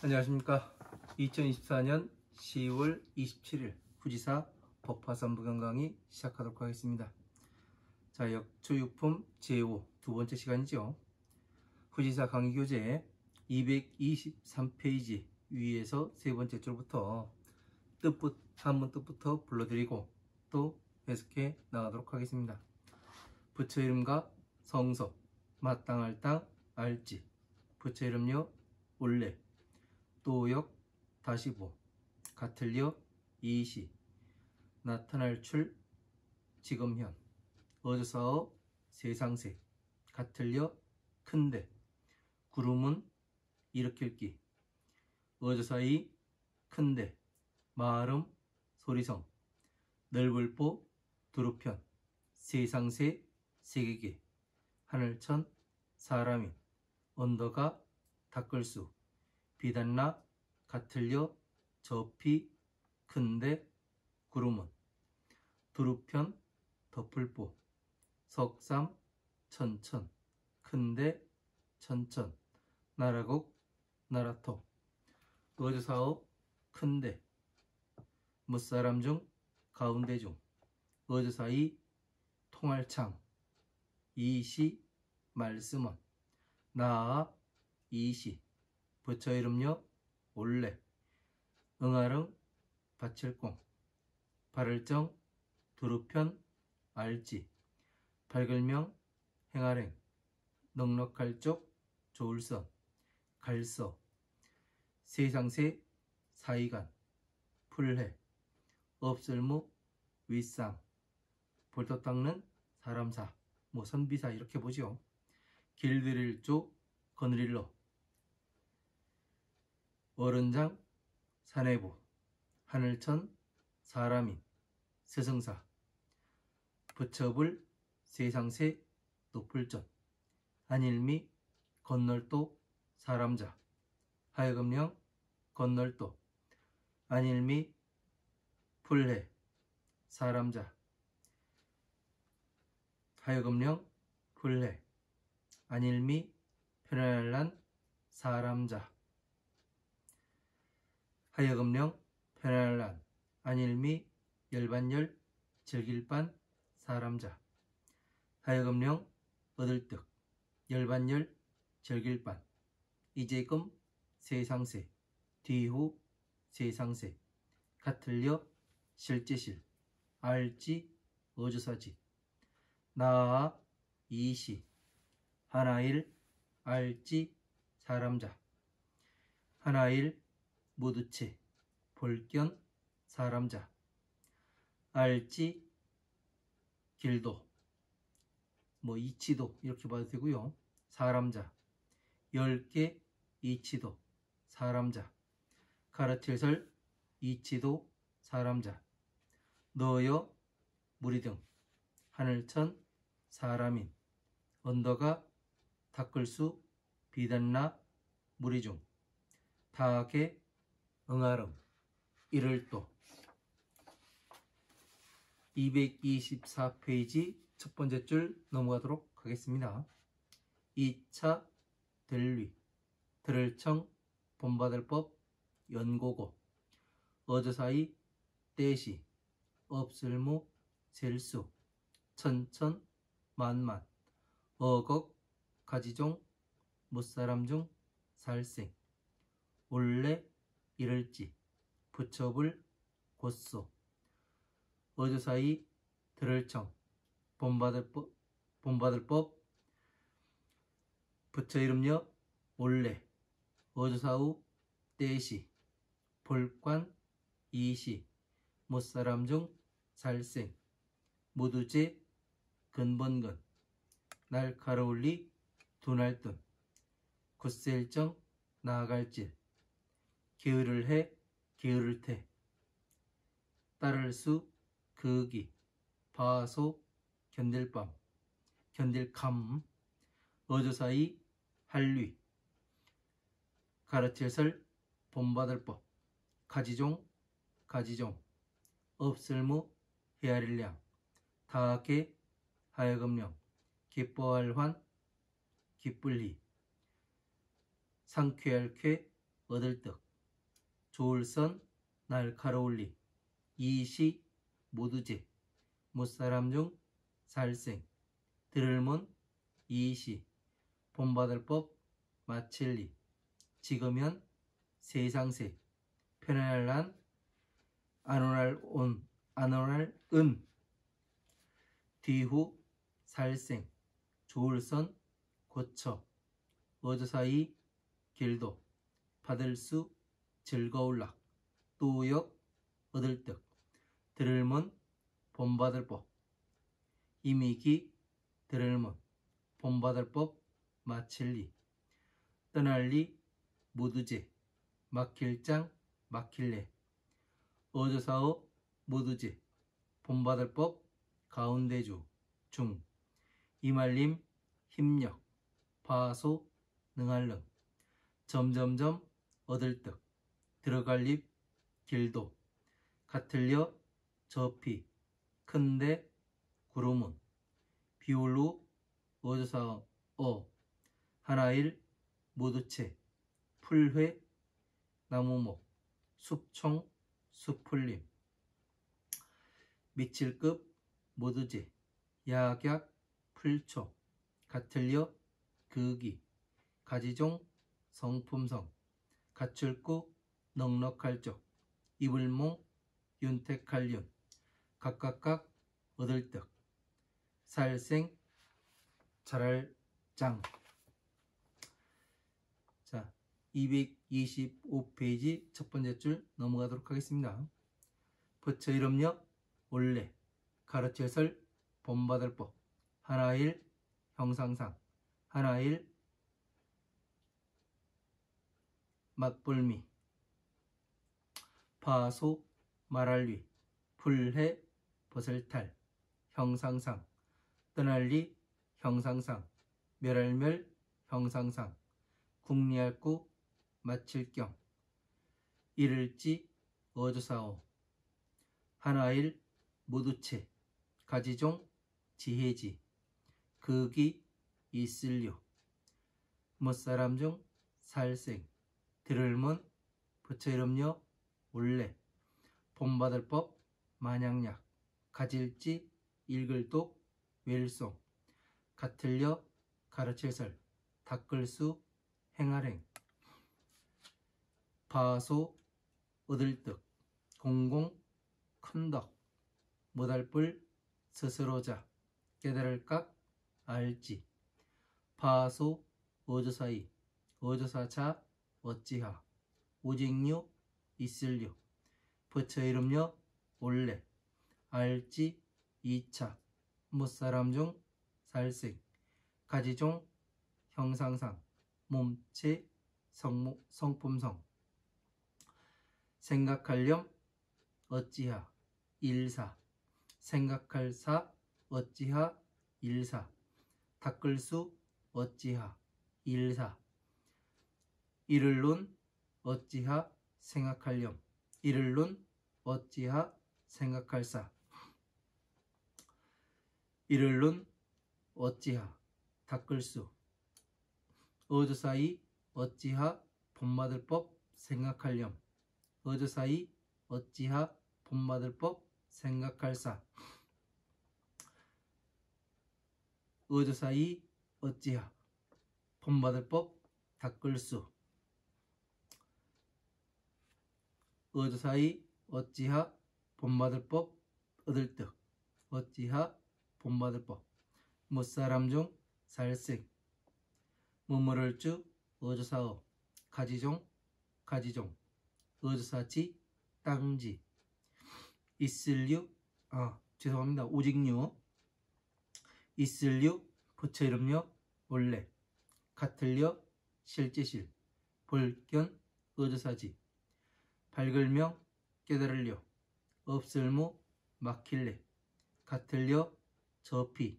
안녕하십니까. 2024년 10월 27일 후지사 법화산부 강의 시작하도록 하겠습니다. 자, 역초육품 제5 두 번째 시간이죠. 후지사 강의 교재 223페이지 위에서 세 번째 줄부터 한문 뜻부터 불러드리고 또 해석해 나가도록 하겠습니다. 부처 이름과 성서, 마땅할 땅, 알지, 부처 이름요, 올래, 또역, 다시보, 같을려, 이시, 나타날 출, 지금현, 어조사어, 세상세, 같을려, 큰데, 구름은 일으킬기, 어조사이, 큰데, 마름, 소리성, 넓을보, 두루편, 세상세, 세계계, 하늘천, 사람인, 언더가, 닦을수, 비단나, 같을려, 저피, 큰데, 구름은, 두루편, 덮을보, 석삼, 천천, 큰데, 천천, 나라국, 나라토, 어조사어, 큰데, 무사람 중, 가운데 중, 어조사이, 통할창, 이시, 말씀원, 나아, 이시, 부처 이름요, 올래, 응아릉, 바칠공, 발을정, 두루편, 알지, 발글명, 행아랭, 넉넉할 쪽, 조울선, 갈서, 세상세, 사이간, 풀해, 없을무, 윗상, 볼터 닦는 사람사, 선비사 이렇게 보죠. 길들일 쪽, 거느릴러, 어른장, 사내보, 하늘천, 사람인, 스승사, 부처불, 세상세, 높을전, 안일미, 건널도, 사람자, 하여금령, 건널도, 안일미, 풀해, 사람자, 하여금령, 풀해, 안일미, 편안한 사람자, 하여금령, 편안한 안일미, 열반열, 즐길반, 사람자, 하여금령, 얻을득, 열반열, 즐길반, 이제금, 세상세, 뒤후, 세상세, 같을려, 실제실, 알지, 어조사지, 나아, 이시, 하나일, 알지, 사람자, 하나일, 무두체, 볼견, 사람자, 알지, 길도, 이치도 이렇게 봐도 되고요. 사람자, 10개, 이치도, 사람자, 가르칠설, 이치도, 사람자, 너여, 무리등, 하늘천, 사람인, 언더가, 닦을수, 비단나, 무리중, 다하게, 응아름, 이를도. 224페이지 첫 번째 줄 넘어가도록 하겠습니다. 2차 델위, 들을청, 본받을 법, 연고고, 어조사이, 떼시, 없을무, 셀수, 천천, 만만, 어걱, 가지종, 못사람 중, 살생, 올래, 이를지, 부처불, 곧소, 어조사이, 들을청, 본받을 법, 부처 이름여, 올래, 어조사우, 떼시, 볼관, 이시, 못사람 중, 살생, 무두제, 근본근, 날카로울리, 두날돈, 굳셀정, 나아갈질, 게으를 해, 게으를 테, 따를 수, 그기, 바소, 견딜밤, 견딜감, 어조사이, 할위, 가르칠설, 본받을 법, 가지종, 가지종, 없을무, 헤아릴량, 다하게, 하여금령, 기뻐할 환, 기쁠리, 상쾌할 쾌, 얻을 득. 좋을선 날카로울리. 이시 모두제. 못사람 중 살생. 들을문 이시. 본받을 법 마칠리. 지으면 세상세. 편안할 난 안원할 은. 뒤후 살생. 좋을선 고쳐. 어조사이 길도. 받을 수 즐거울락. 또역 얻을 득. 들을문 본받을 법. 이미기 들을문 본받을 법 마칠리. 떠날리 모두제. 막힐장 막힐래. 어조사어 모두제. 본받을 법 가운데주 중. 이말림 힘력. 파소 능할능. 점점점 얻을 득. 들어갈립 길도. 같을려 저피. 큰데 구름은. 비올루 어조사어 하나일 모두채. 풀회 나무목. 숲총 숲풀림. 미칠급 모두제. 야약 풀초. 같을려 극이. 가지종 성품성. 갖출구 넉넉할 적. 이불몽 윤택할 윤. 각각각 얻을 득. 살생 잘할 장. 자, 225페이지 첫 번째 줄 넘어가도록 하겠습니다. 부처 이름여 원래. 가르쳐설 본받을 법. 하나일 형상상. 하나일 맛불미. 파소 말할위. 풀해 버설탈. 형상상. 떠날리 형상상. 멸할멸 형상상. 국리할구 마칠경. 이를지 어조사오. 하나일 모두채. 가지종 지혜지. 극이 있을려. 못사람 중 살생. 들을문 부처 이름여 원래. 본받을 법 만양약. 가질지 읽을독 웰송. 같을려 가르칠설. 닦을수 행할행. 파소 얻을 득. 공공 큰덕. 못할뿔 스스로자. 깨달을 각 알지. 파소 어조사이. 어조사자 어찌하. 오직류 있을려. 부처 이름여 원래. 알지 이차. 못사람 중 살생. 가지종 형상상. 몸체 성품성. 생각할렴 어찌하. 일사. 생각할 사 어찌하. 일사. 닦을 수 어찌하. 일사. 이를 논 어찌하. 생각할렴. 이를 논 어찌하. 생각할사. 이를 논 어찌하. 닦을 수. 어조사이 어찌하. 본받을 법 생각할렴. 어조사이 어찌하. 본받을 법 생각할사. 어조사이 어찌하. 본받을 법 닦을 수. 어조사이 어찌하. 본받을 법 얻을 득. 어찌하. 본받을 법. 못사람 중 살생. 무물을 주 어조사어. 가지종 가지종. 어조사지 땅지. 있을류 죄송합니다. 오직류. 있을류 부처 이름여 원래. 같을려 실제실. 볼견 어조사지. 밝을명 깨달을려. 없을무 막힐래. 같을려 저피.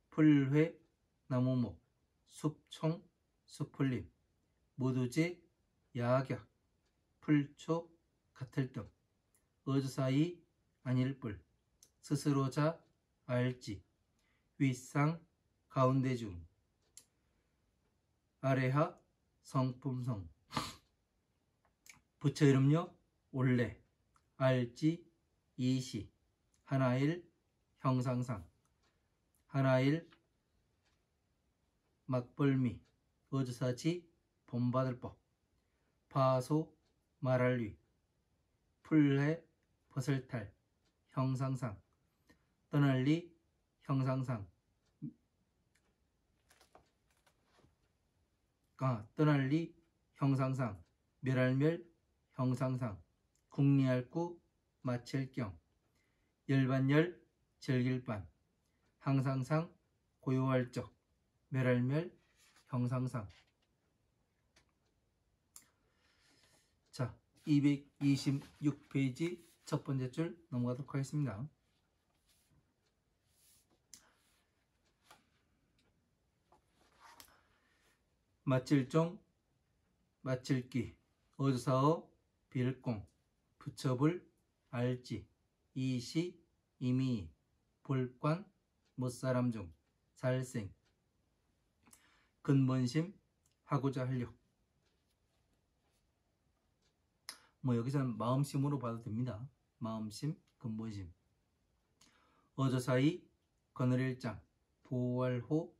풀회 나무목. 숲총 숲풀림. 모두제 야약. 풀초 같을 등. 어조사이 아닐뿔. 스스로자 알지. 윗상 가운데중. 아래하 성품성. 부처 이름요 올래 알지 이시 하나일 형상상 하나일 막벌미 어조사지 본받을 법 파소 말할위 풀해 벗을탈 형상상 떠날리 형상상 떠날리 형상상 멸할멸 형상상 국리할구 마칠경 열반열 즐길반 항상상 고요할적 멸할멸 형상상. 자, 226페이지 첫 번째 줄 넘어가도록 하겠습니다. 마칠종 마칠기 어조사어 빌공 부처불 알지 이시 이미 볼관 못사람 중 살생 근본심 하고자 하려. 뭐 여기서는 마음심으로 봐도 됩니다. 마음심 근본심. 어조사이 거느릴장 보활호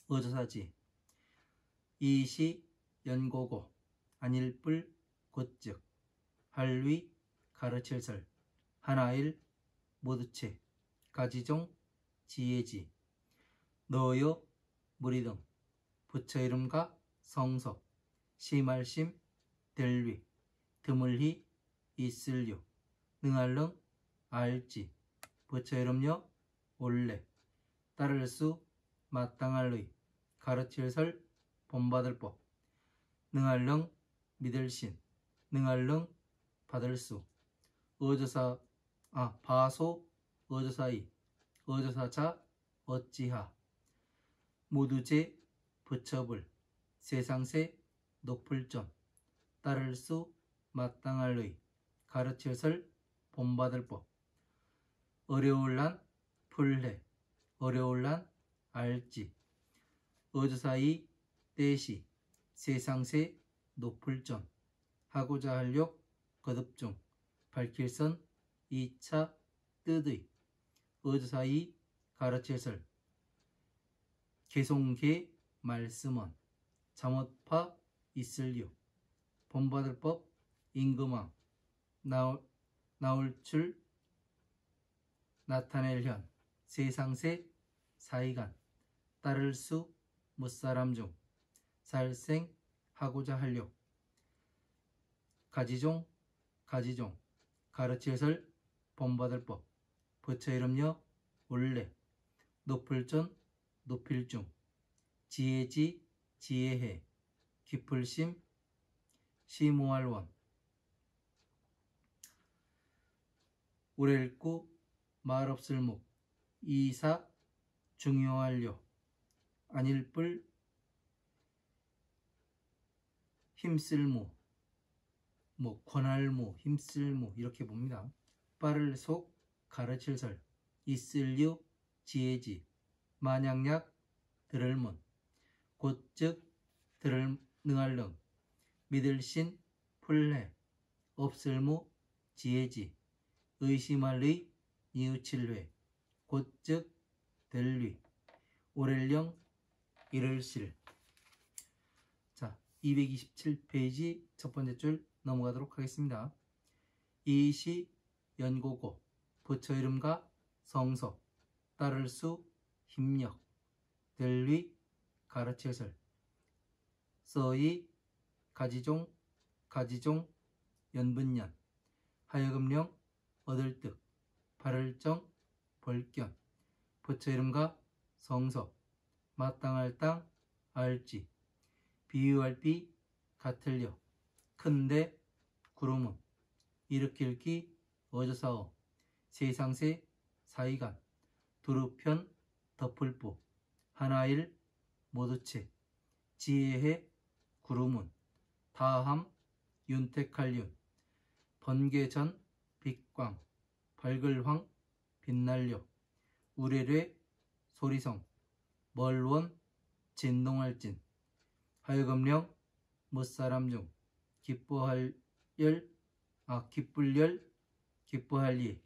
어조사지 이시 연고고 안일불 곧즉 할위 가르칠설 하나일 모두체 가지종 지혜지 너여 무리등 부처 이름과 성서 시말심 델위 드물히 있을류 능할릉 알지 부처 이름여 올래 따를 수 마땅할의 가르칠설 본받을 법 능할릉 믿을신 능할릉 받을 수 어조사 바소 어조사이 어조사자 어찌하 모두제 부처불 세상세 높을전 따를 수 마땅할의 가르칠설 본받을 법 어려울란 풀해 어려울란 알지 어조사이 때시 세상세 높을전 하고자 할력 거듭중 밝힐선 2차 뜻의 어조사이 가르칠설 개송계 말씀원 잠옷파 있을류 본받을 법 임금왕 나올 줄 나타낼 현 세상세 사이간 따를 수 못사람 중 살생 하고자 하려 가지종 가르칠설 본받을 법 부처 이름여 올래 높을전 높일중 지혜지 지혜해 깊을심 시모할원 오렐구 말없을묵 이사 중요하려 안일불 힘쓸무 권할무 힘쓸무 이렇게 봅니다. 빠를 속 가르칠설 있을류 지혜지 만약약 들을문 곧즉 들을 능할릉 믿을신 풀해 없을무 지혜지 의심할의 이우칠회 곧즉 될리 오렐령 이를실. 자, 227페이지 첫 번째 줄 넘어가도록 하겠습니다. 이시 연고고 부처 이름과 성서 따를 수 힘력 될리 가르칠설 써이 가지종 연분년 하여금령 얻을 득 발을정 벌견 부처 이름과 성서 마땅할 땅 알지 비유할 비 같을려 큰데 구름은 일으킬 기 어조사어 세상세 사이간 두루편 덮을부 하나일 모두체 지혜해 구름은 다함 윤택할윤 번개전 빛광 발글황 빛날려 우레뢰 소리성 멀원 진동할진 하여금령 못사람 중 기뻐할 열, 기쁠 열, 기뻐할 일,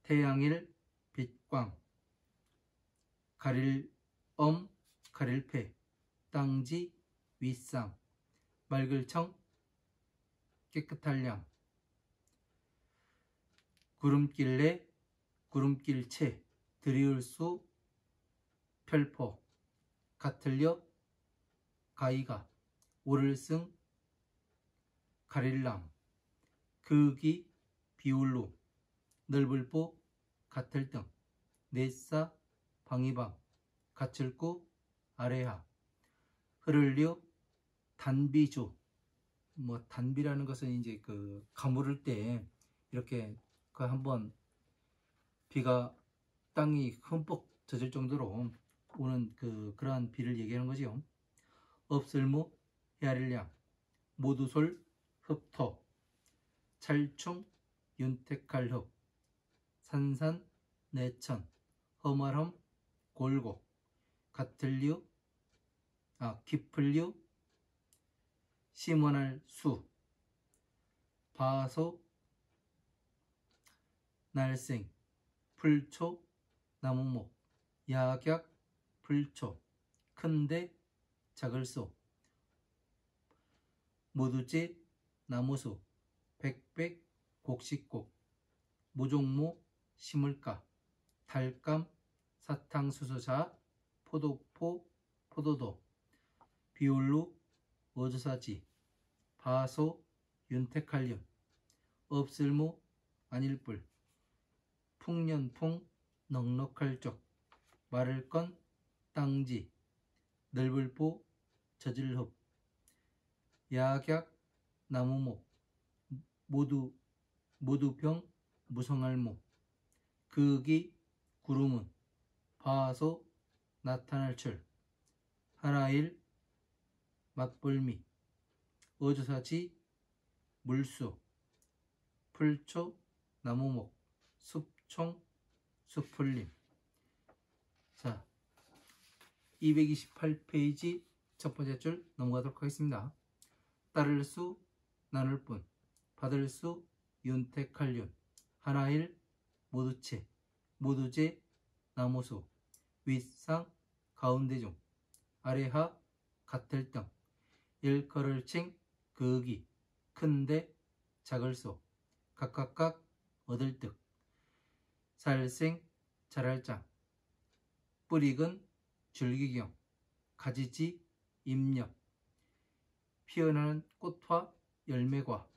태양일, 빛광, 가릴 가릴 폐, 땅지, 윗상, 맑을 청, 깨끗할 양, 구름길래, 구름길체, 드리울 수, 별포, 같을려, 가이가, 오를 승, 가릴랑, 극이, 비울루, 넓을보, 같을 등, 넷사, 방이방, 가출구, 아래하, 흐를려, 단비주. 뭐 단비라는 것은 이제 그 가물을 때 이렇게 그 한번 비가 땅이 흠뻑 젖을 정도로 오는 그러한 비를 얘기하는 거지요. 없을무, 헤아릴량, 모두솔, 흡토, 찰충, 윤택할 흡, 산산, 내천, 험할험, 골고, 같을류, 깊을류, 심원할 수, 바소, 날생, 풀초, 나무목, 약약, 풀초, 큰데, 작을소, 모두지, 나무수, 백백, 곡식곡, 무종무, 심을가, 달감, 사탕수수자, 포도포, 포도도, 비올루, 어주사지, 바소, 윤택할륜, 없을무, 안일불, 풍년풍, 넉넉할 쪽, 마를 건, 땅지, 넓을보, 젖을흡, 약약, 나무목, 모두병, 무성할모, 극이, 구름은, 바소, 나타날 철, 하나일, 맞불미, 어주사지, 물수, 풀초, 나무목, 숲총, 숲풀림. 자, 228페이지 첫 번째 줄 넘어가도록 하겠습니다. 따를 수, 나눌 뿐, 받을 수, 윤택할 윤, 하나일, 모두체, 모두제, 나무수, 윗상, 가운데중, 아래하, 같을 등, 일컬을 칭, 극이, 큰데, 작을소, 각각각, 얻을 득, 살생, 자랄장, 뿌리근, 줄기경, 가지지, 입력, 피어나는 꽃화, 열매과,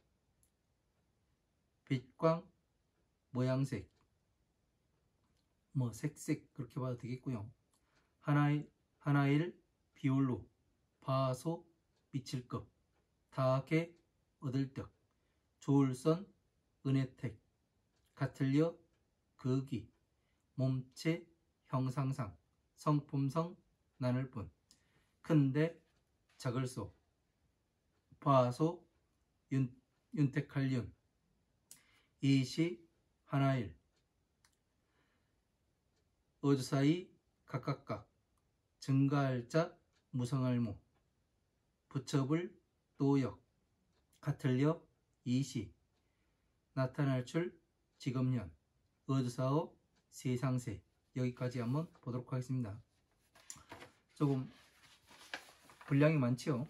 빛광, 모양색, 뭐 색색 그렇게 봐도 되겠고요. 하나일, 비올로, 바소, 미칠급, 다하게, 얻을 득, 조울선, 은혜택, 같을려, 극이, 몸체, 형상상, 성품성, 나눌뿐, 큰데, 작을소, 바소, 윤택할 윤, 이시, 하나일, 어주사이, 각각각, 증가할 자, 무성할모, 부처불, 또역, 같을려, 이시, 나타날 출, 지금년, 어주사어, 세상세. 여기까지 한번 보도록 하겠습니다. 조금 분량이 많지요.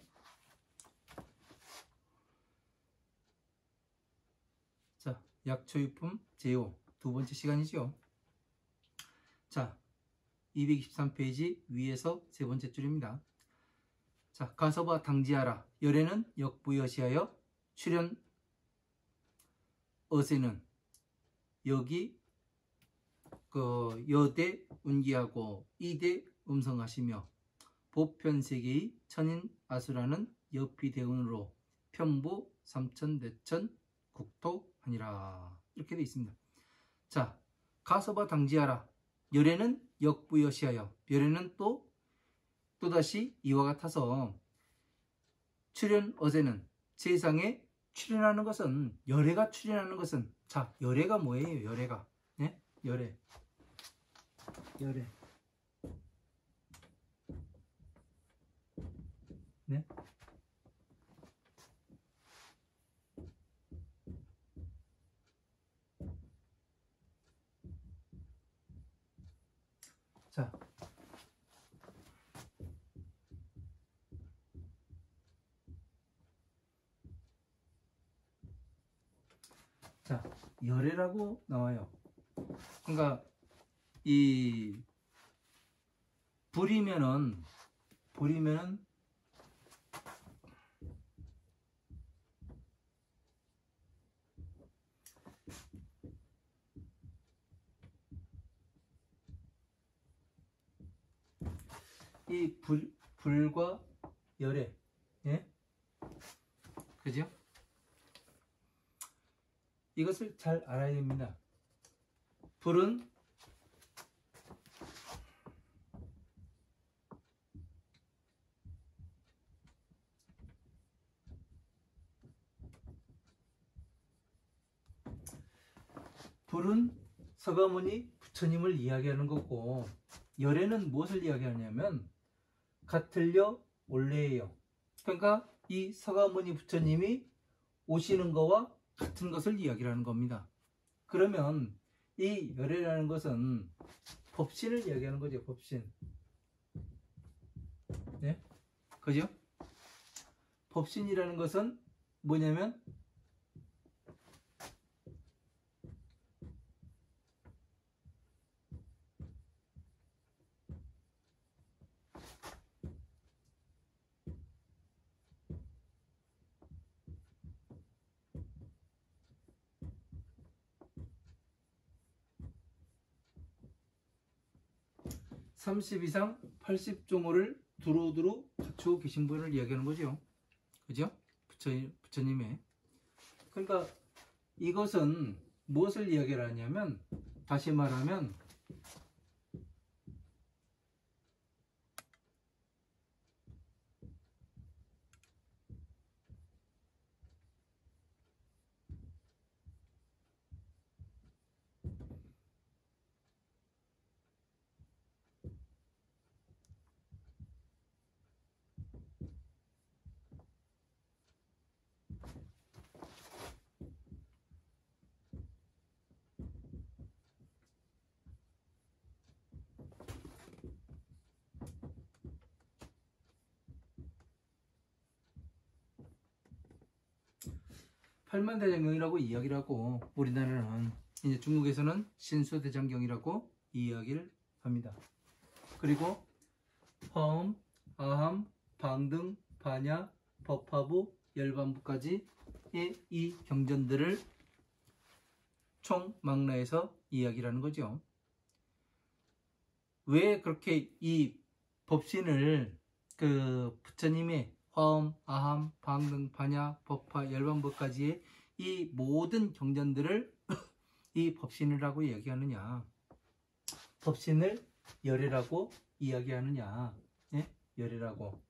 자, 약초유품 제5 두 번째 시간이죠. 자, 223페이지 위에서 세 번째 줄입니다. 자, 가서봐 당지하라. 열에는 역부여시하여 출현 어세는 여기 여대 운기하고 이대 음성하시며 보편세계의 천인 아수라는 여피대운으로 편부 삼천 대천 국토하니라. 이렇게 되어 있습니다. 자, 가서봐 당지하라. 열에는 역부여시하여, 열에는 또다시 이와 같아서 출현 어제는 세상에 출현하는 것은, 열애가 출현하는 것은, 자, 열애가 뭐예요? 열애가, 네? 열애, 네? 자, 자, 열애라고 나와요. 그러니까 이 불이면은 이 불과 열애, 예? 그죠? 이것을 잘 알아야 됩니다. 불은 서가모니 부처님을 이야기하는 거고, 열애는 무엇을 이야기하냐면 같을려 올래예요. 그러니까 이 서가모니 부처님이 오시는 거와 같은 것을 이야기하는 겁니다. 그러면 이 열애라는 것은 법신을 이야기하는 거죠. 법신. 네? 그죠? 법신이라는 것은 뭐냐면 (30) 이상 80종호를 두루두루 갖추고 계신 분을 이야기하는 거죠. 그죠? 부처님의. 그러니까 이것은 무엇을 이야기를 하냐면, 다시 말하면 팔만대장경이라고 이야기를 하고, 우리나라는 이제 중국에서는 신수대장경이라고 이야기를 합니다. 그리고 화엄, 아함, 방등, 반야, 법화부, 열반부까지의 이 경전들을 총망라해서 이야기를 하는 거죠. 왜 그렇게 이 법신을 부처님의 화엄, 아함, 방등, 반야, 법화, 열반부까지의 이 모든 경전들을 이 법신이라고 이야기하느냐, 법신을 열애라고 이야기하느냐, 예? 열애라고.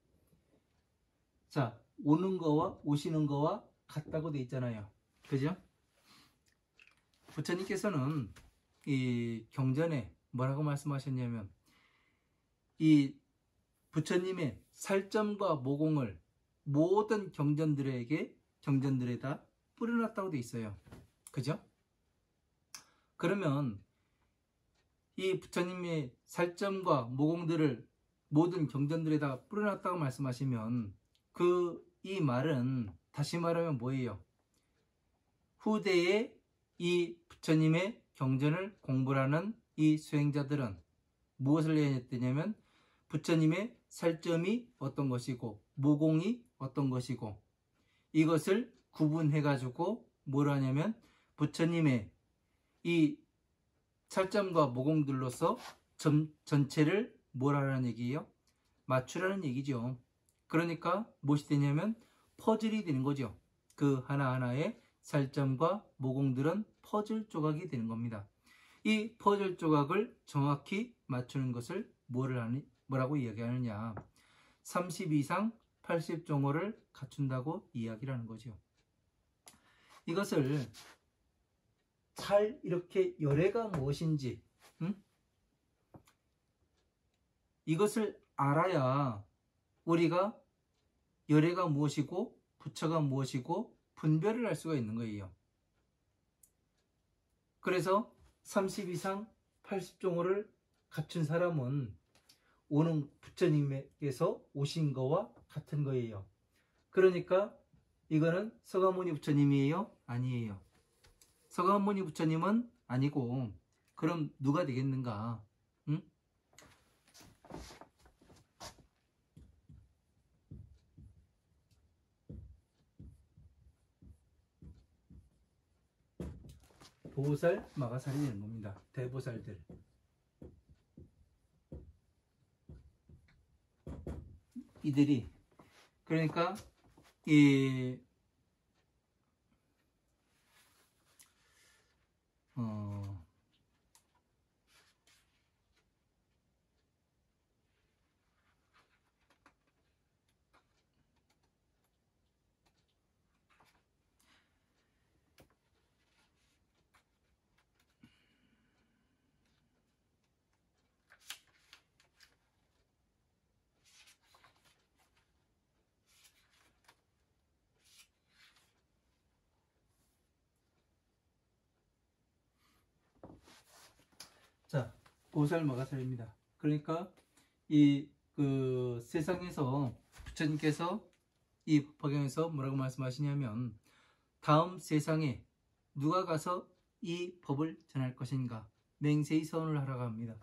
자, 오는 거와 오시는 거와 같다고 돼 있잖아요. 그죠? 부처님께서는 이 경전에 뭐라고 말씀하셨냐면, 이 부처님의 살점과 모공을 모든 경전들에다 뿌려놨다고 돼 있어요. 그죠? 그러면 이 부처님의 살점과 모공들을 모든 경전들에다 뿌려놨다고 말씀하시면, 이 말은 다시 말하면 뭐예요? 후대에 이 부처님의 경전을 공부하는 이 수행자들은 무엇을 해냈느냐면, 부처님의 살점이 어떤 것이고 모공이 어떤 것이고, 이것을 구분해 가지고 뭘 하냐면 부처님의 이 살점과 모공들로서 전체를 뭘 하라는 얘기예요? 맞추라는 얘기죠. 그러니까 무엇이 되냐면 퍼즐이 되는 거죠. 그 하나하나의 살점과 모공들은 퍼즐 조각이 되는 겁니다. 이 퍼즐 조각을 정확히 맞추는 것을 뭐라고 이야기하느냐, 30 이상 80종호를 갖춘다고 이야기를 하는 거죠. 이것을 잘 이렇게 열애가 무엇인지, 이것을 알아야 우리가 열애가 무엇이고 부처가 무엇이고 분별을 할 수가 있는 거예요. 그래서 30 이상 80종호를 갖춘 사람은 오는 부처님께서 오신 거와 같은 거예요. 그러니까 이거는 서가모니 부처님이에요? 아니에요. 서가모니 부처님은 아니고 그럼 누가 되겠는가? 응? 보살, 마가살이 되는 겁니다. 대보살들. 이들이 그러니까 이 자, 보살 마가살입니다. 그러니까 이 그 세상에서 부처님께서 이 법경에서 뭐라고 말씀하시냐면 다음 세상에 누가 가서 이 법을 전할 것인가 맹세히 서원을 하라고 합니다.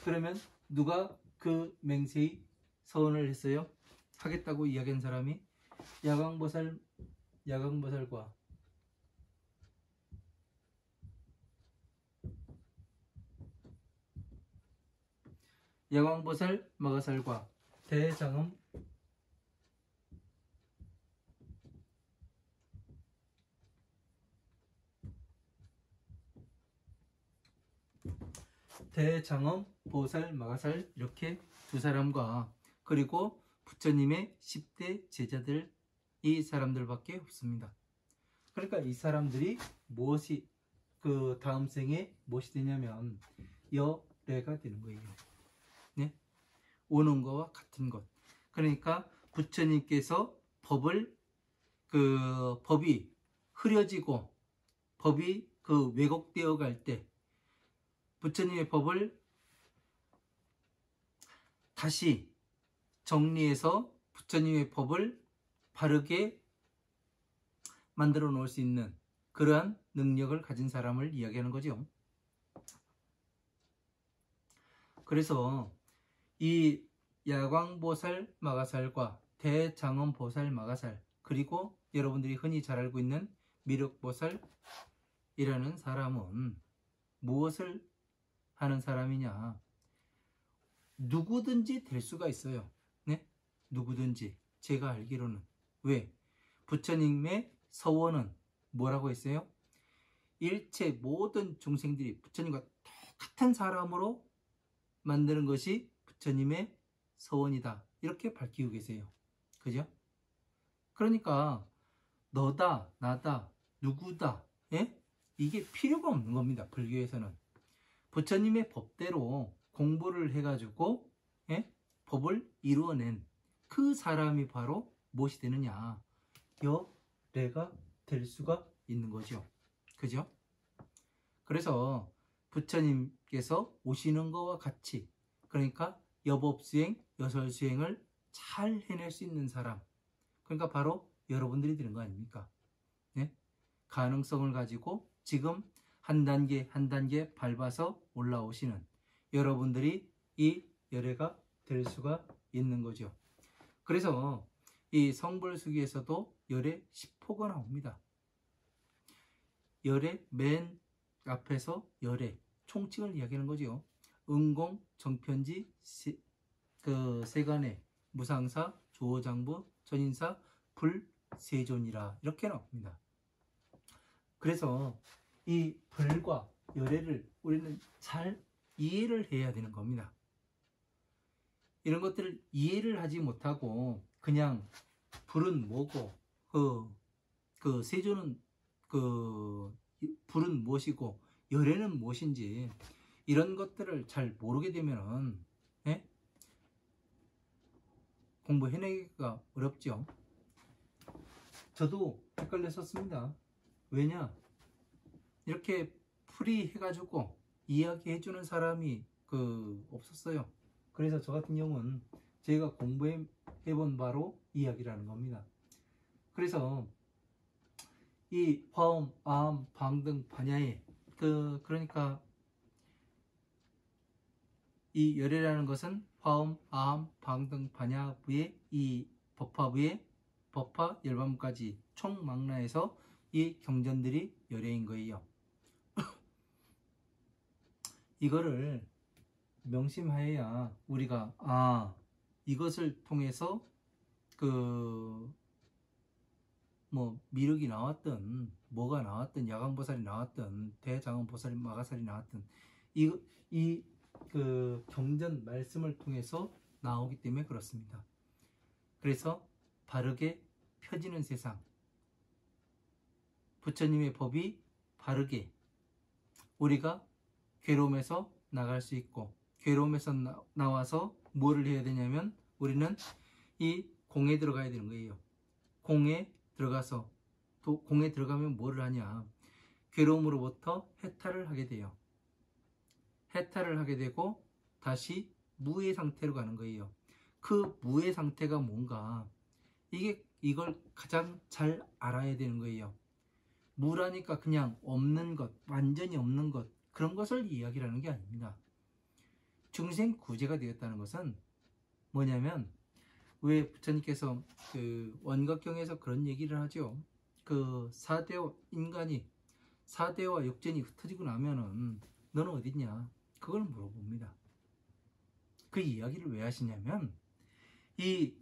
그러면 누가 그 맹세히 서원을 했어요? 하겠다고 이야기한 사람이 야광보살과 야광보살 마가살과 대장엄 보살 마가살 이렇게 두 사람과 그리고 부처님의 10대 제자들 이 사람들밖에 없습니다. 그러니까 이 사람들이 무엇이 그 다음 생에 무엇이 되냐면 여래가 되는 거예요. 네? 오는 거와 같은 것. 그러니까 부처님께서 법이 흐려지고 법이 그 왜곡되어 갈 때 부처님의 법을 다시 정리해서 부처님의 법을 바르게 만들어 놓을 수 있는 그러한 능력을 가진 사람을 이야기하는 거죠. 그래서 이 야광보살 마가살과 대장엄보살 마가살 그리고 여러분들이 흔히 잘 알고 있는 미륵보살이라는 사람은 무엇을 하는 사람이냐? 누구든지 될 수가 있어요. 네? 누구든지. 제가 알기로는. 왜? 부처님의 서원은 뭐라고 했어요? 일체 모든 중생들이 부처님과 똑같은 사람으로 만드는 것이 부처님의 서원이다. 이렇게 밝히고 계세요. 그죠? 그러니까 너다, 나다, 누구다. 예? 이게 필요가 없는 겁니다. 불교에서는. 부처님의 법대로 공부를 해가지고 예? 법을 이루어낸 그 사람이 바로 무엇이 되느냐? 여래가 될 수가 있는 거죠. 그죠? 그래서 부처님께서 오시는 것과 같이 그러니까 여법수행, 여설수행을 잘 해낼 수 있는 사람 그러니까 바로 여러분들이 되는 거 아닙니까? 네? 가능성을 가지고 지금 한 단계 한 단계 밟아서 올라오시는 여러분들이 이 열애가 될 수가 있는 거죠. 그래서 이 성불수기에서도 열애 10호가 나옵니다. 열애 맨 앞에서 열애 총칭을 이야기하는 거죠. 은공, 정편지, 세간의 무상사, 조어장부, 전인사, 불세존이라 이렇게 나옵니다. 그래서 이 불과 열애를 우리는 잘 이해를 해야 되는 겁니다. 이런 것들을 이해를 하지 못하고 그냥 불은 뭐고 그 세존은 불은 무엇이고 열애는 무엇인지 이런 것들을 잘 모르게 되면은 예? 공부해내기가 어렵죠. 저도 헷갈렸었습니다. 왜냐? 이렇게 풀이 해가지고 이야기해주는 사람이 없었어요. 그래서 저 같은 경우는 제가 공부해 본 바로 이야기라는 겁니다. 그래서 이 화엄, 아함, 방등, 반야에 그러니까 이 열애라는 것은 화엄, 아함, 방등, 반야부의 이 법화부의 법화, 열반부까지 총망라해서 이 경전들이 열애인 거예요. 이거를 명심하여야 우리가 이것을 통해서 미륵이 나왔든 뭐가 나왔든 야광보살이 나왔든 대장엄보살이 마가살이 나왔든 이 경전 말씀을 통해서 나오기 때문에 그렇습니다. 그래서 바르게 펴지는 세상, 부처님의 법이 바르게 우리가 괴로움에서 나갈 수 있고, 괴로움에서 나와서 뭐를 해야 되냐면 우리는 이 공에 들어가야 되는 거예요. 공에 들어가서 공에 들어가면 뭐를 하냐, 괴로움으로부터 해탈을 하게 돼요. 해탈을 하게 되고 다시 무의 상태로 가는 거예요. 그 무의 상태가 뭔가, 이걸 가장 잘 알아야 되는 거예요. 무라니까 그냥 없는 것, 완전히 없는 것, 그런 것을 이야기하는 게 아닙니다. 중생 구제가 되었다는 것은 뭐냐면, 왜 부처님께서 원각경에서 그런 얘기를 하죠. 인간이 사대와 육전이 흩어지고 나면은 너는 어딨냐, 그걸 물어봅니다. 그 이야기를 왜 하시냐면, 이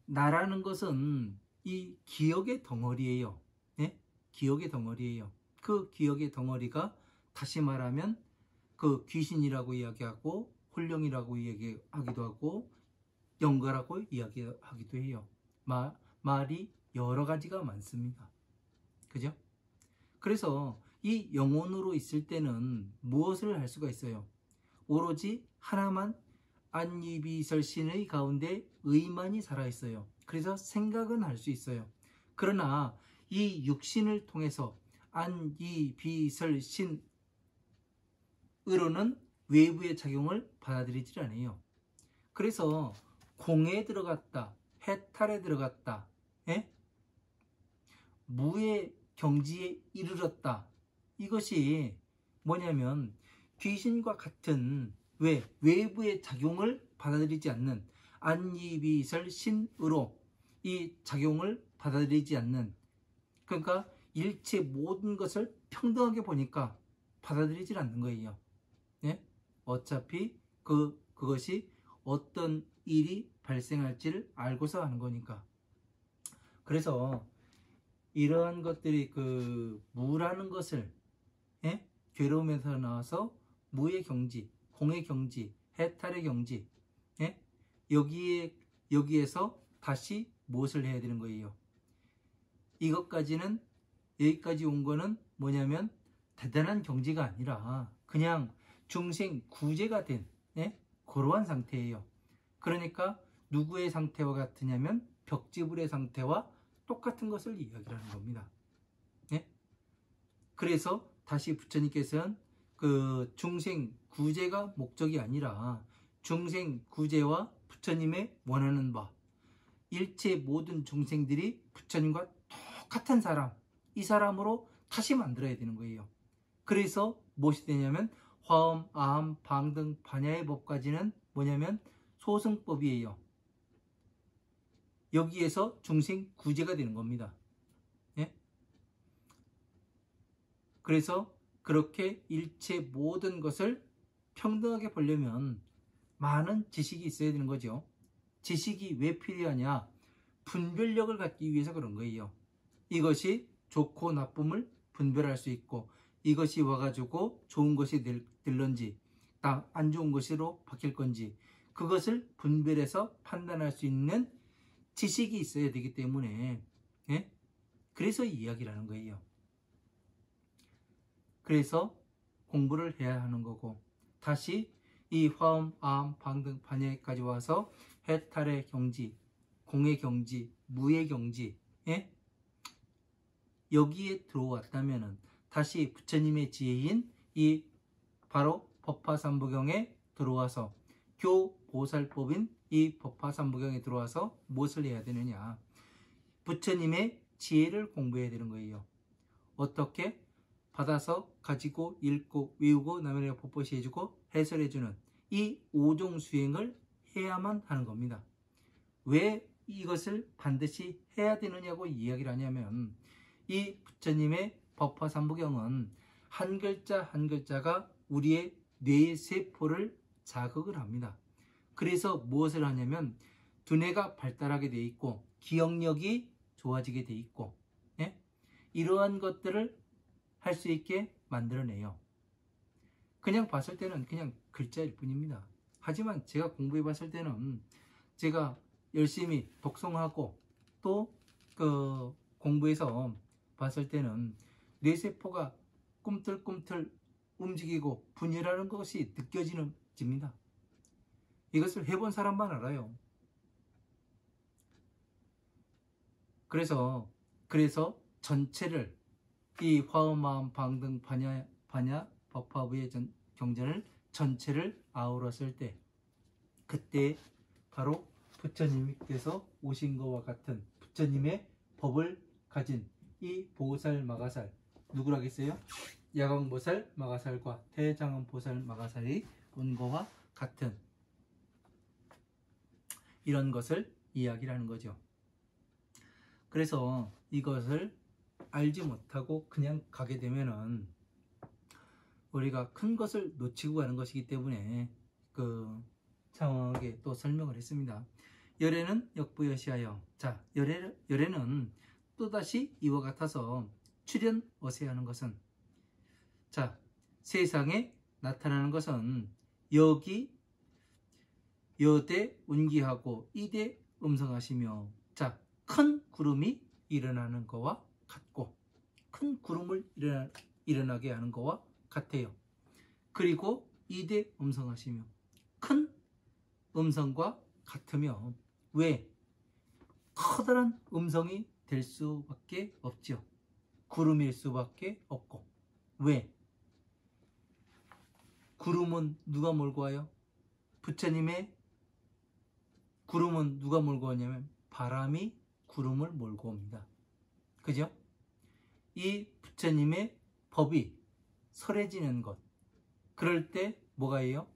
나라는 것은 이 기억의 덩어리예요. 네? 기억의 덩어리예요. 그 기억의 덩어리가 다시 말하면 그 귀신이라고 이야기하고 혼령이라고 이야기하기도 하고 영가라고 이야기하기도 해요. 말이 여러 가지가 많습니다. 그죠? 그래서 이 영혼으로 있을 때는 무엇을 할 수가 있어요? 오로지 하나만, 안이비설신의 가운데 의만이 살아있어요. 그래서 생각은 할 수 있어요. 그러나 이 육신을 통해서 안이비설신으로는 외부의 작용을 받아들이질 않아요. 그래서 공에 들어갔다, 해탈에 들어갔다, 무의 경지에 이르렀다, 이것이 뭐냐면 귀신과 같은 외부의 작용을 받아들이지 않는, 안이비설신으로 이 작용을 받아들이지 않는, 그러니까 일체 모든 것을 평등하게 보니까 받아들이질 않는 거예요. 어차피 그것이 어떤 일이 발생할지를 알고서 하는 거니까. 그래서 이러한 것들이 무라는 것을 괴로움에서 나와서 무의 경지, 공의 경지, 해탈의 경지, 여기에서 다시 무엇을 해야 되는 거예요? 여기까지 온 거는 뭐냐면 대단한 경지가 아니라 그냥 중생 구제가 된 그러한 상태예요. 그러니까 누구의 상태와 같으냐면 벽지불의 상태와 똑같은 것을 이야기하는 겁니다. 그래서 다시 부처님께서는 중생 구제가 목적이 아니라 중생 구제와 부처님의 원하는 바, 일체 모든 중생들이 부처님과 똑같은 사람, 이 사람으로 다시 만들어야 되는 거예요. 그래서 무엇이 되냐면 화엄, 아함, 방등, 반야의 법까지는 뭐냐면 소승법이에요. 여기에서 중생 구제가 되는 겁니다. 그래서 그렇게 일체 모든 것을 평등하게 보려면 많은 지식이 있어야 되는 거죠. 지식이 왜 필요하냐? 분별력을 갖기 위해서 그런 거예요. 이것이 좋고 나쁨을 분별할 수 있고, 이것이 와가지고 좋은 것이 될런지 안 좋은 것으로 바뀔 건지, 그것을 분별해서 판단할 수 있는 지식이 있어야 되기 때문에 그래서 이야기를 하는 거예요. 그래서 공부를 해야 하는 거고, 다시 이 화엄, 아함, 방등, 반야까지 와서 해탈의 경지, 공의 경지, 무의 경지, 여기에 들어왔다면은 다시 부처님의 지혜인 이 바로 법화삼부경의 들어와서 교보살법인 이 법화삼부경에 들어와서 무엇을 해야 되느냐? 부처님의 지혜를 공부해야 되는 거예요. 어떻게? 받아서 가지고 읽고 외우고 남에게 법보시 해주고 해설해주는 이 5종 수행을 해야만 하는 겁니다. 왜 이것을 반드시 해야 되느냐고 이야기를 하냐면 이 부처님의 법화삼부경은 한 글자 한 글자가 우리의 뇌세포를 자극을 합니다. 그래서 무엇을 하냐면 두뇌가 발달하게 돼 있고 기억력이 좋아지게 돼 있고, 예? 이러한 것들을 할 수 있게 만들어내요. 그냥 봤을 때는 그냥 글자일 뿐입니다. 하지만 제가 공부해 봤을 때는 제가 열심히 독송하고 또 그 공부해서 봤을 때는 뇌세포가 꿈틀꿈틀 움직이고 분열하는 것이 느껴집니다. 이것을 해본 사람만 알아요. 그래서 전체를 이 화엄마음 방등 반야 법화부의 경전을 전체를 아우렀을 때 그때 바로 부처님께서 오신 것과 같은 부처님의 법을 가진 이 보살 마가살 누구라겠어요? 야광보살 마가살과 대장엄보살 마가살이 온 것과 같은 이런 것을 이야기를 하는 거죠. 그래서 이것을 알지 못하고 그냥 가게 되면은 우리가 큰 것을 놓치고 가는 것이기 때문에 장황하게 또 설명을 했습니다. 열애는 역부여시하여, 자, 열애는 또다시 이와 같아서 출현어세하는 것은, 자, 세상에 나타나는 것은 여기 여대 운기하고 이대 음성하시며, 자, 큰 구름이 일어나는 것과 같고 큰 구름을 일어나게 하는 것과 같아요. 그리고 이대 음성하시며 큰 음성과 같으며 왜? 커다란 음성이 될 수밖에 없죠. 구름일 수밖에 없고. 왜? 구름은 누가 몰고 와요? 부처님의 구름은 누가 몰고 오냐면 바람이 구름을 몰고 옵니다. 그죠? 이 부처님의 법이 설해지는 것, 그럴 때 뭐가 해요?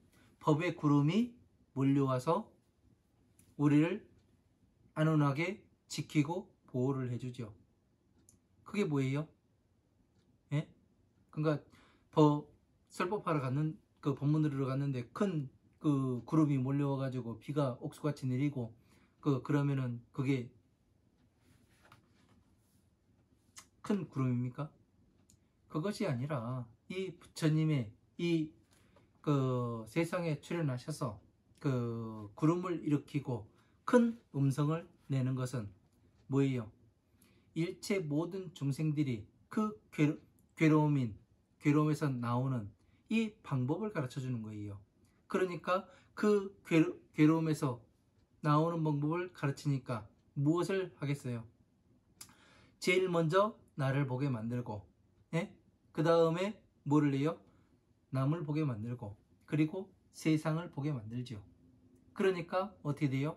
법의 구름이 몰려와서 우리를 안온하게 지키고 보호를 해주죠. 그게 뭐예요? 예? 그러니까 설법하러 갔는 그 법문 들으러 갔는데 큰 그 구름이 몰려와 가지고 비가 옥수같이 내리고 그러면은 그게 큰 구름입니까? 그것이 아니라 이 부처님의 이 세상에 출현하셔서 구름을 일으키고 큰 음성을 내는 것은 뭐예요? 일체 모든 중생들이 그 괴로움에서 나오는 이 방법을 가르쳐 주는 거예요. 그러니까 그 괴로움에서 나오는 방법을 가르치니까 무엇을 하겠어요? 제일 먼저 나를 보게 만들고, 예? 그 다음에 뭐를 해요? 남을 보게 만들고, 그리고 세상을 보게 만들죠. 그러니까 어떻게 돼요?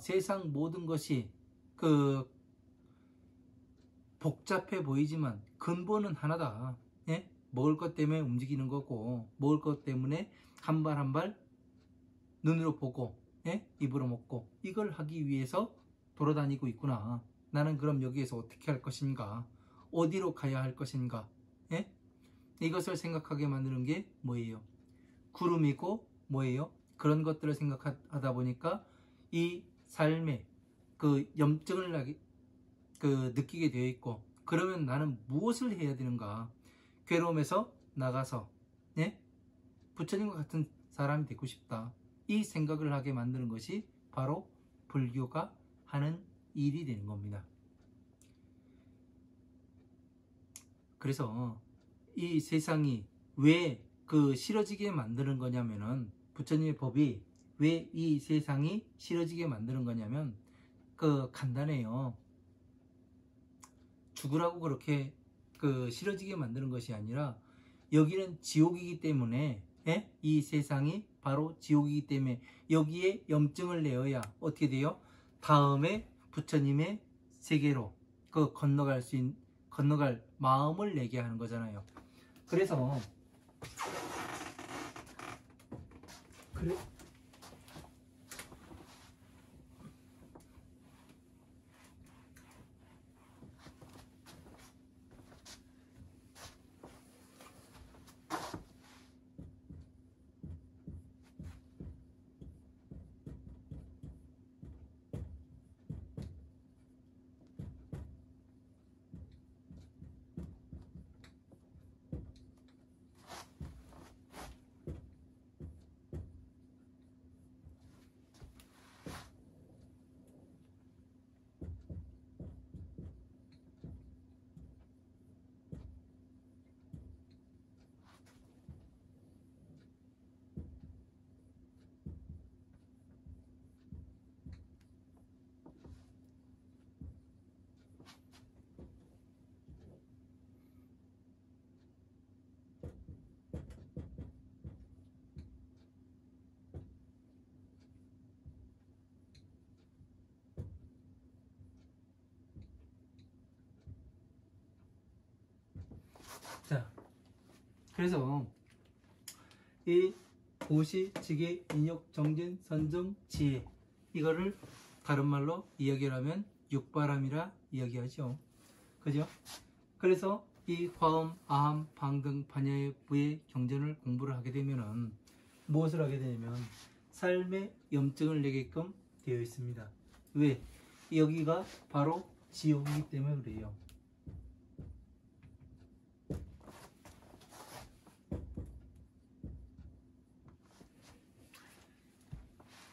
세상 모든 것이 복잡해 보이지만 근본은 하나다. 예? 먹을 것 때문에 움직이는 거고, 먹을 것 때문에 한 발 한 발 눈으로 보고, 예? 입으로 먹고, 이걸 하기 위해서 돌아다니고 있구나. 나는 그럼 여기에서 어떻게 할 것인가? 어디로 가야 할 것인가? 예? 이것을 생각하게 만드는 게 뭐예요? 구름이고 뭐예요? 그런 것들을 생각하다 보니까 이 삶에 염증을 느끼게 되어 있고, 그러면 나는 무엇을 해야 되는가? 괴로움에서 나가서, 예? 부처님과 같은 사람이 되고 싶다. 이 생각을 하게 만드는 것이 바로 불교가 하는 일이 되는 겁니다. 그래서 이 세상이 왜 싫어지게 만드는 거냐면은, 부처님의 법이 왜 이 세상이 싫어지게 만드는 거냐면 간단해요. 죽으라고 그렇게 싫어지게 만드는 것이 아니라 여기는 지옥이기 때문에, 예? 이 세상이 바로 지옥이기 때문에 여기에 염증을 내어야 어떻게 돼요? 다음에 부처님의 세계로 건너갈 마음을 내게 하는 거잖아요. 그래서 자, 그래서 이 보시, 지계, 인욕, 정진, 선정, 지혜, 이거를 다른 말로 이야기하면 육바람이라 이야기하죠. 그죠? 그래서 이 화음, 아함, 방등, 반야의 부의 경전을 공부를 하게 되면은 무엇을 하게 되냐면 삶의 염증을 내게끔 되어 있습니다. 왜? 여기가 바로 지옥이기 때문에 그래요.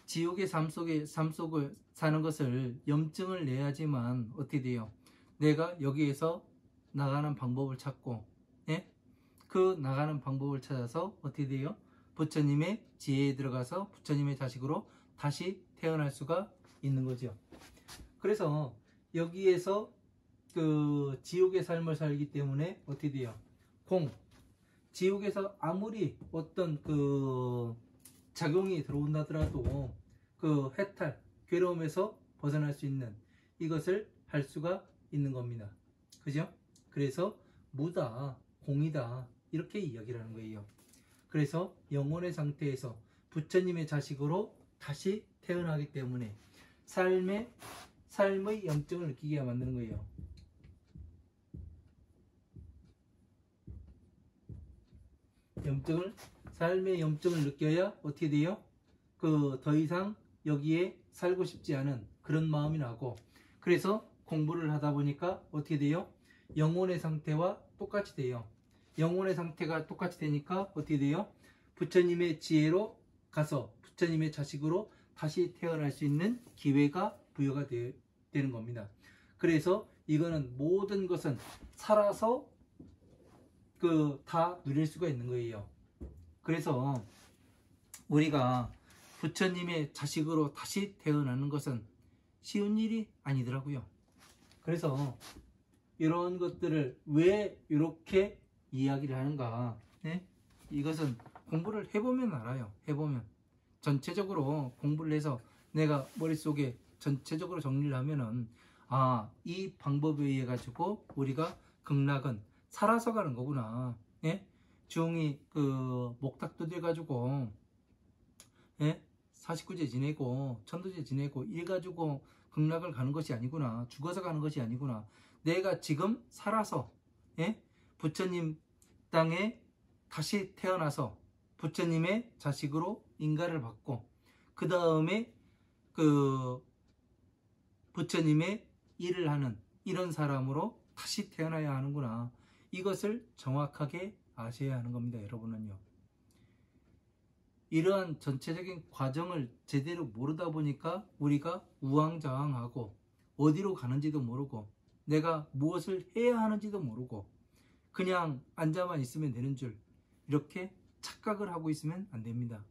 지옥의 삶 속을 사는 것을 염증을 내야지만 어떻게 돼요? 내가 여기에서 나가는 방법을 찾고, 예? 그 나가는 방법을 찾아서 어떻게 돼요? 부처님의 지혜에 들어가서 부처님의 자식으로 다시 태어날 수가 있는 거죠. 그래서 여기에서 그 지옥의 삶을 살기 때문에 어떻게 돼요? 지옥에서 아무리 어떤 그 작용이 들어온다더라도 그 해탈, 괴로움에서 벗어날 수 있는 이것을 할 수가 있는 겁니다. 그죠? 그래서 무다, 공이다, 이렇게 이야기를 하는 거예요. 그래서 영혼의 상태에서 부처님의 자식으로 다시 태어나기 때문에 삶의 염증을 느끼게 만드는 거예요. 삶의 염증을 느껴야 어떻게 돼요? 더 이상 여기에 살고 싶지 않은 그런 마음이 나고, 그래서 공부를 하다 보니까 어떻게 돼요? 영혼의 상태와 똑같이 돼요. 영혼의 상태가 똑같이 되니까 어떻게 돼요? 부처님의 지혜로 가서 부처님의 자식으로 다시 태어날 수 있는 기회가 부여가 되는 겁니다. 그래서 이거는 모든 것은 살아서 다 누릴 수가 있는 거예요. 그래서 우리가 부처님의 자식으로 다시 태어나는 것은 쉬운 일이 아니더라고요. 그래서 이런 것들을 왜 이렇게 이야기를 하는가, 네? 이것은 공부를 해보면 알아요. 해보면 전체적으로 공부를 해서 내가 머릿속에 전체적으로 정리를 하면은 이 방법에 의해 가지고 우리가 극락은 살아서 가는 거구나. 예? 중이 목탁도 돼 가지고, 예? 49제 지내고 천도제 지내고 일 가지고 극락을 가는 것이 아니구나. 죽어서 가는 것이 아니구나. 내가 지금 살아서, 예? 부처님 땅에 다시 태어나서 부처님의 자식으로 인가를 받고 그 다음에 부처님의 일을 하는 이런 사람으로 다시 태어나야 하는구나. 이것을 정확하게 아셔야 하는 겁니다. 여러분은요. 이러한 전체적인 과정을 제대로 모르다 보니까 우리가 우왕좌왕하고 어디로 가는지도 모르고 내가 무엇을 해야 하는지도 모르고 그냥 앉아만 있으면 되는 줄 이렇게 착각을 하고 있으면 안 됩니다.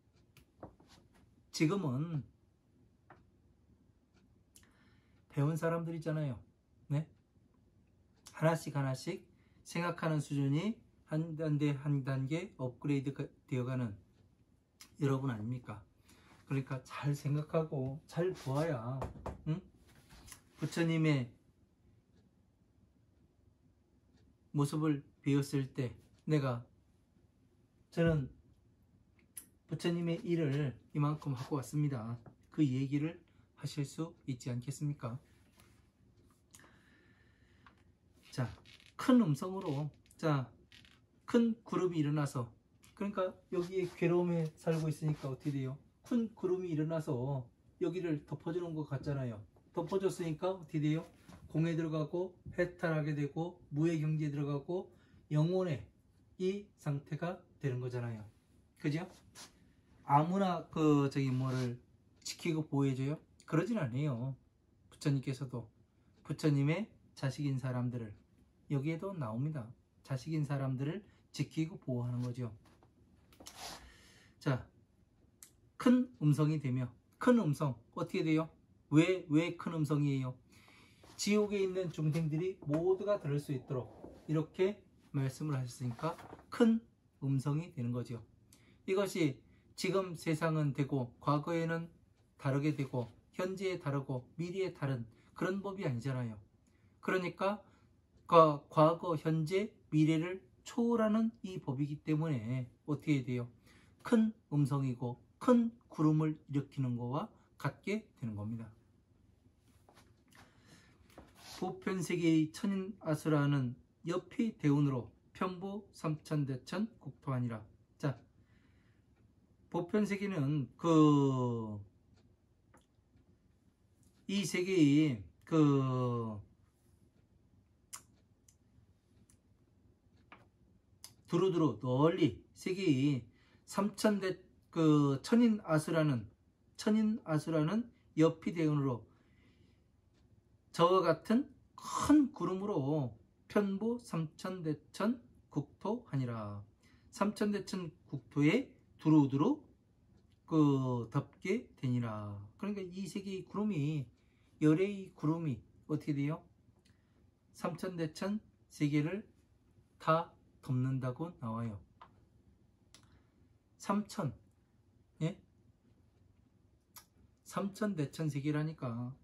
지금은 배운 사람들이잖아요. 네? 하나씩 생각하는 수준이 한 단계 업그레이드 되어가는 여러분 아닙니까? 그러니까 잘 생각하고 잘 보아야, 응? 부처님의 모습을 배웠을 때 저는 부처님의 일을 이만큼 하고 왔습니다. 그 얘기를 하실 수 있지 않겠습니까? 자, 큰 음성으로, 자, 큰 구름이 일어나서, 그러니까 여기에 괴로움에 살고 있으니까 어떻게 돼요? 큰 구름이 일어나서 여기를 덮어주는 것 같잖아요. 덮어줬으니까 어떻게 돼요? 공에 들어가고 해탈하게 되고 무의 경지에 들어가고 영혼의 이 상태가 되는 거잖아요. 그죠? 아무나 뭐를 지키고 보호해줘요? 그러진 않아요. 부처님께서도 부처님의 자식인 사람들을, 여기에도 나옵니다. 자식인 사람들을 지키고 보호하는 거죠. 자, 큰 음성이 되며, 큰 음성 어떻게 돼요? 왜 큰 음성이에요? 지옥에 있는 중생들이 모두가 들을 수 있도록 이렇게 말씀을 하셨으니까 큰 음성이 되는 거죠. 이것이 지금 세상은 되고 과거에는 다르게 되고 현재에 다르고 미래에 다른 그런 법이 아니잖아요. 그러니까 과거, 현재, 미래를 초월하는 이 법이기 때문에 어떻게 돼요? 큰 음성이고 큰 구름을 일으키는 것과 같게 되는 겁니다. 보편세계의 천인아수라는 옆이 대운으로 편부 삼천대천 국토하니라. 자, 보편세계는 이 세계의 두루두루 널리 세계의 천인아수라는 옆이 대운으로 저와 같은 큰 구름으로 편부 삼천대천 국토하니라. 삼천대천 국토에 두루두루 덮게 되니라. 그러니까 이 세계의 구름이, 열의 구름이 어떻게 돼요? 삼천대천 세계를 다 덮는다고 나와요. 예? 삼천대천 세계라니까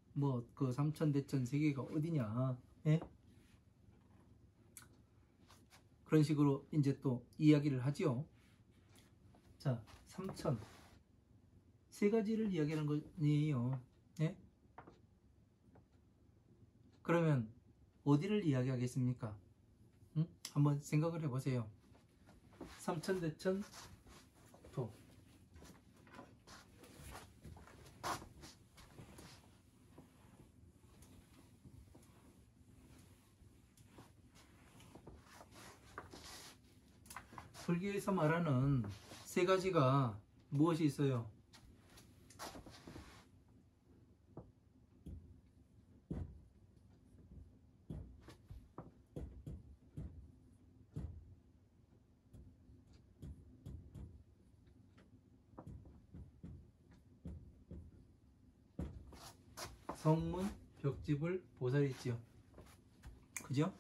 삼천대천 세계가 어디냐? 예? 그런 식으로 이제 또 이야기를 하지요. 자, 삼천 세 가지를 이야기하는 거예요. 예? 그러면 어디를 이야기하겠습니까? 응? 한번 생각을 해보세요. 삼천대천 국토, 불교에서 말하는 세 가지가 무엇이 있어요? 성문, 벽지불, 보살이 있지요. 그죠?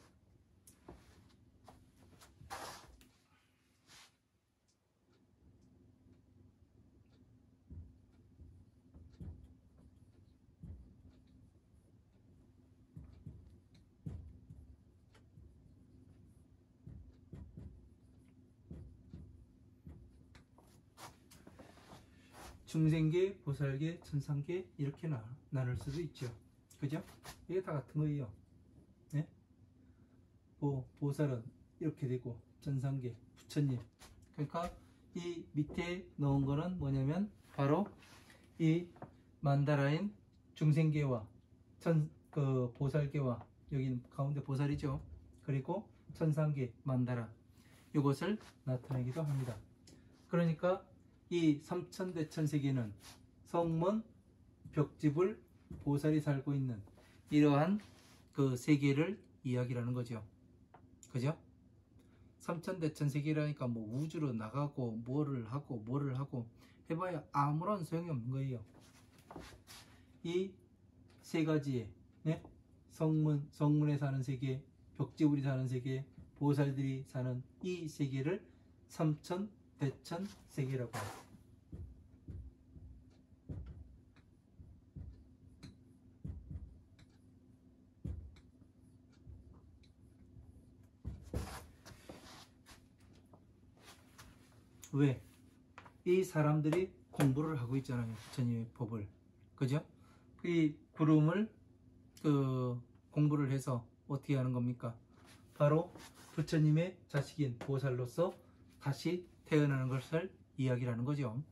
중생계, 보살계, 천상계 이렇게 나눌 수도 있죠. 그죠? 이게 다 같은 거예요. 네? 보살은 이렇게 되고 천상계, 부처님. 그러니까 이 밑에 넣은 거는 뭐냐면 바로 이 만다라인 중생계와 보살계와, 여기 가운데 보살이죠. 그리고 천상계 만다라, 이것을 나타내기도 합니다. 그러니까 이 삼천대천 세계는 성문, 벽지불, 보살이 살고 있는 이러한 세계를 이야기하는 거죠. 그죠? 삼천대천 세계라니까 우주로 나가고 뭐를 하고 해봐야 아무런 소용이 없는 거예요. 이 세 가지의, 네? 성문에 사는 세계, 벽지불이 사는 세계, 보살들이 사는 이 세계를 삼천대천 세계라고 해요. 왜? 이 사람들이 공부를 하고 있잖아요. 부처님의 법을. 그죠? 이 구름을 공부를 해서 어떻게 하는 겁니까? 바로 부처님의 자식인 보살로서 다시 태어나는 것을 이야기하는 거죠.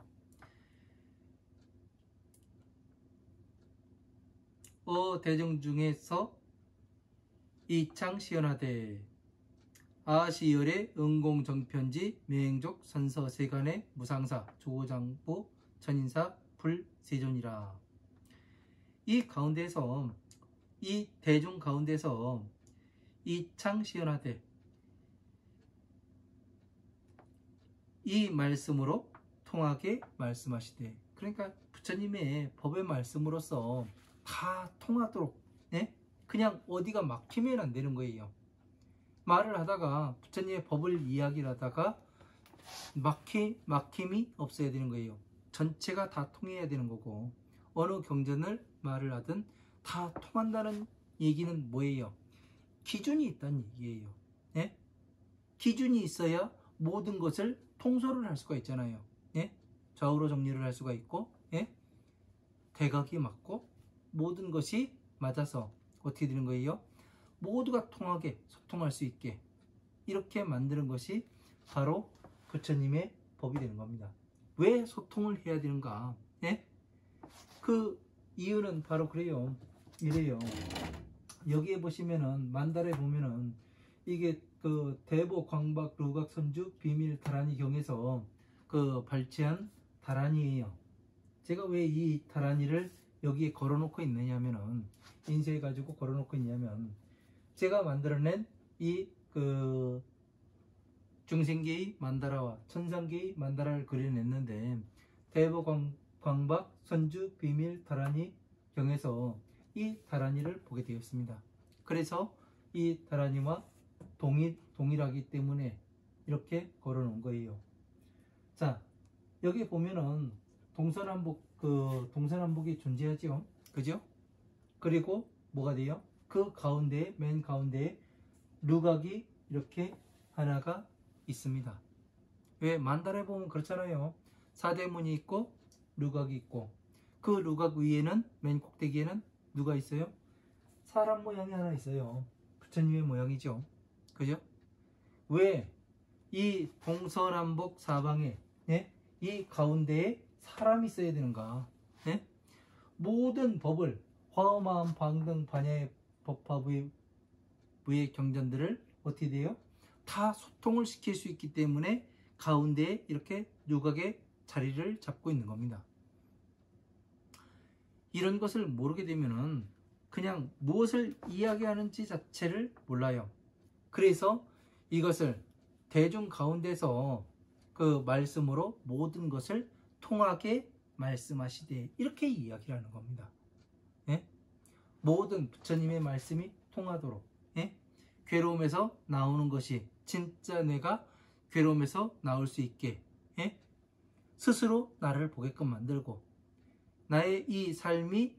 대중 중에서 이창시연하되 아시열의 응공정편지 맹족 선서세간의 무상사 조장부 천인사 불세존이라. 이 가운데서 이 대중 가운데서 이창시연하되 이 말씀으로 통하게 말씀하시되, 그러니까 부처님의 법의 말씀으로서 다 통하도록, 예? 그냥 어디가 막히면 안 되는 거예요. 말을 하다가 부처님의 법을 이야기를 하다가 막힘이 없어야 되는 거예요. 전체가 다 통해야 되는 거고, 어느 경전을 말을 하든 다 통한다는 얘기는 뭐예요? 기준이 있다는 얘기예요. 예? 기준이 있어야 모든 것을 통솔을 할 수가 있잖아요. 예? 좌우로 정리를 할 수가 있고, 예? 대각이 맞고 모든 것이 맞아서 어떻게 되는 거예요? 모두가 통하게 소통할 수 있게 이렇게 만드는 것이 바로 부처님의 법이 되는 겁니다. 왜 소통을 해야 되는가? 예? 그 이유는 바로 그래요. 이래요. 여기에 보시면은 만달에 보면은 이게 그 대보 광박 루각 선주 비밀 다라니 경에서 발췌한 다라니예요. 제가 왜 이 다라니를 여기에 걸어놓고 있느냐면은, 인쇄해 가지고 걸어놓고 있냐면, 제가 만들어낸 이 중생계의 만다라와 천상계의 만다라를 그려냈는데, 대보 광박 선주 비밀 다라니 경에서 이 다라니를 보게 되었습니다. 그래서 이 다라니와 동일하기 때문에 이렇게 걸어 놓은 거예요. 자, 여기 보면은 동서남북이 존재하죠. 그죠? 그리고 뭐가 돼요? 그 가운데에, 맨 가운데에 루각이 이렇게 하나가 있습니다. 왜? 만달에 보면 그렇잖아요. 사대문이 있고 루각이 있고, 그 루각 위에는, 맨 꼭대기에는 누가 있어요? 사람 모양이 하나 있어요. 부처님의 모양이죠. 그죠? 왜 이 동서남북 사방에, 예? 이 가운데에 사람이 있어야 되는가? 예? 모든 법을, 화엄하음 방등 반야의 법화부의 경전들을 어떻게 돼요? 다 소통을 시킬 수 있기 때문에 가운데에 이렇게 누각의 자리를 잡고 있는 겁니다. 이런 것을 모르게 되면은 그냥 무엇을 이야기하는지 자체를 몰라요. 그래서 이것을 대중 가운데서 그 말씀으로 모든 것을 통하게 말씀하시되, 이렇게 이야기를 하는 겁니다. 예? 모든 부처님의 말씀이 통하도록, 예? 괴로움에서 나오는 것이 진짜 내가 괴로움에서 나올 수 있게, 예? 스스로 나를 보게끔 만들고 나의 이 삶이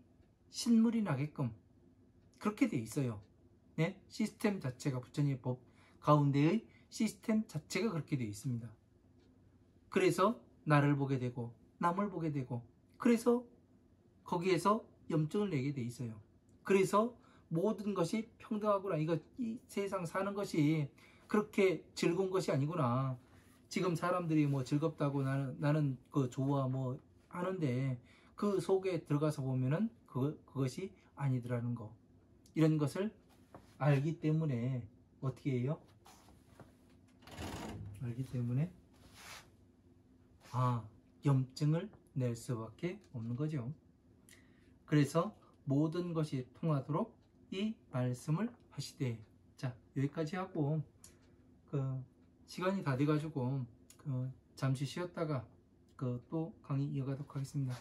신물이 나게끔 그렇게 돼 있어요. 예? 시스템 자체가, 부처님의 법 가운데의 시스템 자체가 그렇게 되어 있습니다. 그래서 나를 보게 되고 남을 보게 되고, 그래서 거기에서 염증을 내게 돼 있어요. 그래서 모든 것이 평등하구나, 이 세상 사는 것이 그렇게 즐거운 것이 아니구나. 지금 사람들이 뭐 즐겁다고 나는 좋아 뭐 하는데, 그 속에 들어가서 보면은 그것이 아니더라는 거, 이런 것을 알기 때문에 어떻게 해요? 알기 때문에 염증을 낼 수밖에 없는 거죠. 그래서 모든 것이 통하도록 이 말씀을 하시되. 자, 여기까지 하고 시간이 다 돼가지고 잠시 쉬었다가 또 강의 이어가도록 하겠습니다.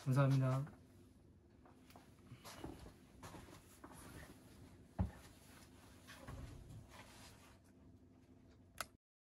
감사합니다.